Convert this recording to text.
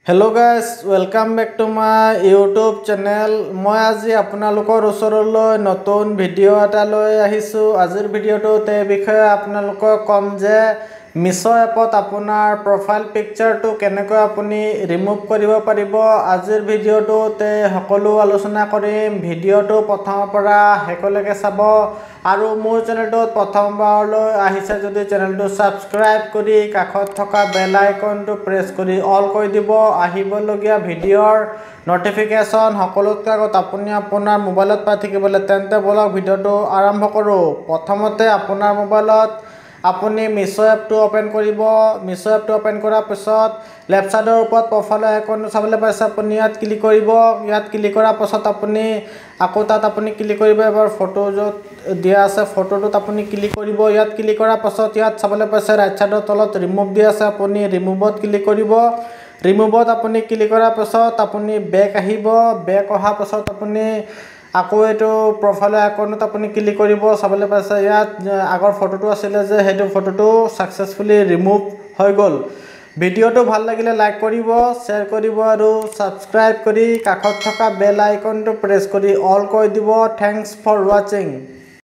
Hello guys, welcome back to my YouTube channel. মই আজি আপোনালোকৰ ওচৰলৈ নতুন ভিডিও এটা লৈ আহিছো। আজিৰ ভিডিওটোতে বিষয়ে আপোনালোকক কম যে মিছো এপত আপোনাৰ প্ৰফাইল পিকচাৰটো কেনেকৈ আপুনি ৰিমুভ কৰিব পাৰিব। আজিৰ ভিডিওটোতে সকলো আলোচনা কৰিম। ভিডিওটো প্ৰথমৰ পৰা শেষলৈকে চাব আৰু মোৰ চেনেলটোত প্ৰথমবাৰলৈ আহিছে যদি চেনেলটো সাবস্ক্ৰাইব কৰি কাষত থকা বেল আইকনটো প্ৰেছ কৰি অল কৰি দিব। আহিবলগীয়া ভিডিওৰ নটিফিকেশন সকলোতকৈ আগত আপুনি আপোনাৰ মোবাইলত পাই থাকিবলৈ তেন্তে বলক ভিডিওটো আৰম্ভ কৰোঁ। প্ৰথমতে আপোনাৰ মোবাইলত আপুনি মিছো এপটো ওপেন কৰিব। মিছো এপটো ওপেন কৰাৰ পিছত লেফট সাইডৰ ওপৰত প্ৰফাইল আইকনটো চাবলৈ পাইছে, আপুনি ইয়াত ক্লিক কৰিব। ইয়াত ক্লিক কৰাৰ পাছত আপুনি আকৌ তাত আপুনি ক্লিক কৰিব। এবাৰ ফটো য'ত দিয়া আছে ফটোটোত আপুনি ক্লিক কৰিব। ইয়াত ক্লিক কৰাৰ পাছত ইয়াত চাবলৈ পাইছে ৰাইট সাইডৰ তলত ৰিমুভ দিয়া আছে, আপুনি ৰিমুভত ক্লিক কৰিব। ৰিমুভত আপুনি ক্লিক কৰাৰ পাছত আপুনি বেক আহিব। বেক অহাৰ পাছত আপুনি আকৌ এইটো প্ৰফাইল আইকনত আপুনি ক্লিক কৰিব। চাবলৈ পাইছে ইয়াত আগৰ ফটোটো আছিলে যে সেইটো ফটোটো সাকসেসফুলি ৰিমুভ হৈ গ'ল। ভিডিওটো ভাল লাগিলে লাইক কৰিব, শ্বেয়াৰ কৰিব আৰু সাবস্ক্ৰাইব কৰি কাষত থকা বেল আইকনটো প্ৰেছ কৰি অল কৰি দিব। Thanks for watching.